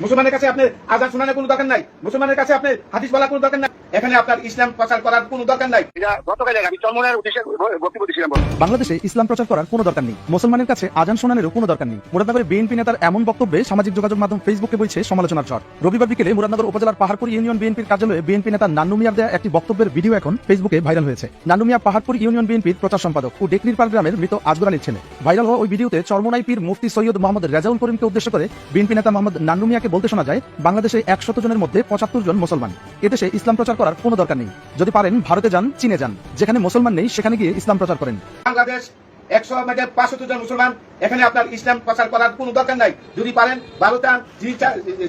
মুসলমানের কাছে আপনার আযান শোনানোর কোনো দরকার নাই, মুসলমানের কাছে আপনার হাদিস বলার কোনো দরকার নাই, এখানে আপনার ইসলাম প্রচার করার কোনো দরকার নাই। এটা গতকাল আমি চরমনায়ের উদ্দেশ্যে বক্তব্য দিয়েছিলাম। বাংলাদেশে ইসলাম প্রচার করার কোনো দরকার নেই, মুসলমানের কাছে আযান শোনানোরও কোনো দরকার নেই। মুরাদনগরের বিএনপি নেতার এমন বক্তব্যে সামাজিক যোগাযোগ মাধ্যম ফেসবুকে বইছে সমালোচনার ঝড়। রবিবার বিকেলে মুরাদনগর উপজেলার পাহাড়পুর ইউনিয়ন বিএনপির কার্যালয়ে বিএনপি নেতা নান্নু মিয়ার দেয়া একটি বক্তব্যের ভিডিও এখন ফেসবুকে ভাইরাল হয়েছে। নান্নু মিয়া পাহাড়পুর ইউনিয়ন বিএনপির প্রচার সম্পাদক ও ডেকনিরপাড় গ্রামের মৃত আজগর আলীর ছেলে। ভাইরাল হওয়া ওই ভিডিওতে চরমোনাই পীর মুফতি সৈয়দ মোহাম্মদ রেজাউল করিমকে উদ্দেশ্য করে বিএনপি নেতা মোহাম্মদ নান্নু মিয়াকে বলতে শোনা যায়, বাংলাদেশে 100 জনের মধ্যে 75 জন মুসলমান, এদেশে ইসলাম প্রচার করার কোনো দরকার নেই। যদি পারেন ভারতে যান, চীনে যান, যেখানে মুসলমান নেই সেখানে গিয়ে ইসলাম প্রচার করেন। বাংলাদেশ 100 জন মুসলমান, এখানে আপনার ইসলাম প্রচার করার কোনো দরকার নাই। যদি পারেন ভারতে যান,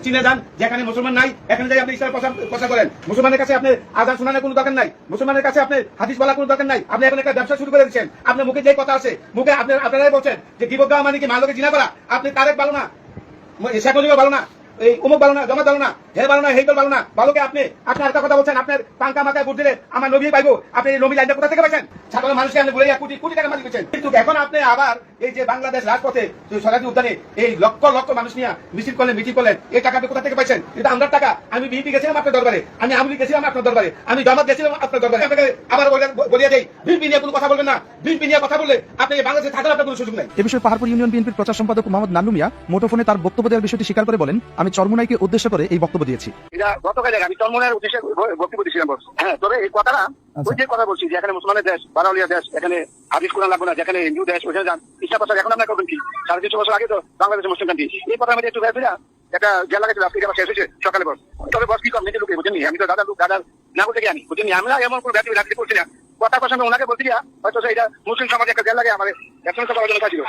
চীনে যান, যেখানে মুসলমান নাই এখানে যাই আপনি ইসলাম প্রচার করেন। মুসলমানের কাছে আপনি আযান শোনানোর কোনো দরকার নাই, মুসলমানের কাছে আপনি হাদিস বলার কোনো দরকার নাই। আপনি এখন একটা ব্যবসা শুরু করে দিচ্ছেন, আপনার মুখে যে কথা আছে, মুখে আপনারাই বলছেন যে গিবত দেওয়া মানে কি মালকে জিনা করা। আপনি তারেক ভালো না, শেখ মুজিব ভালো না, এই অমুক ভালো না, জমা ভালো না, হে ভালো না, হেইকল ভালো না, ভালোকে আপনি আপনার একটা কথা বলছেন, আপনার পাঙ্কা মাথায় ভোট দিলে আমার নবী পাইবো। আপনি এই নবী লাইনটা কোথা থেকে পাইছেন? সাধারণ মানুষকে আপনি বলে কোটি কোটি টাকা মালিক হচ্ছেন। কিন্তু এখন আপনি আবার এই যে বাংলাদেশ রাজপথে সরকারি উদ্যানে এই লক্ষ লক্ষ মানুষ নিয়ে মিছিল করলেন, মিটিং করলেন, এই টাকা আপনি কোথা থেকে পাইছেন? এটা আমরার টাকা। আমি বিএনপি গেছিলাম আপনার দরবারে, আমি আওয়ামী গেছিলাম আপনার দরবারে, আমি জামাত গেছিলাম আপনার দরবারে। আপনাকে আবার বলিয়া দেই, বিএনপি নিয়ে কোনো কথা বলবেন না। বিএনপি নিয়ে কথা বললে আপনি বাংলাদেশে থাকার আপনার কোনো সুযোগ নাই। এ বিষয়ে পাহাড়পুর ইউনিয়ন বিএনপির প্রচার সম্পাদক মোহাম্মদ নান্নু মিয়া মুঠোফোনে তার বক্তব্য দেওয়ার বিষয়টি স্বীকার করে বলেন, আমি চরমোনাইকে উদ্দেশ্য করে এই বক্তব্য দিয়েছি। এটা গতকাল আমি চরমোনায়ের উদ্দেশ্যে বক্তব্য দিয়েছিলাম। হ্যাঁ, তবে এই কথাটা ওই যে কথা বলছি যে এখানে মুসলমানের দেশ, বারাউলিয়া দেশ, এখানে হাদিস কোরআন লাগবে না, যেখানে হিন্দু দেশ ওইখানে যান, ইচ্ছা প্রচার এখন আপনার করবেন কি? 350 বছর আগে তো বাংলাদেশের মুসলিম কান্ট্রি। এই কথা আমি একটু ভেবে একটা জেল লাগাইছিল, আজকে আবার শেষ হয়েছে সকালে বস। তবে বস কি কম নিজে লোকে বুঝেনি, আমি তো দাদার লোক, দাদার না বলতে গিয়ে আমি বুঝিনি, আমরা এমন কোনো ব্যক্তি রাখতে করছি না। কথা কথা ওনাকে বলছি হয়তো এটা মুসলিম সমাজে একটা জেল লাগে আমার একসঙ্গে করার জন্য কাজ ছিল।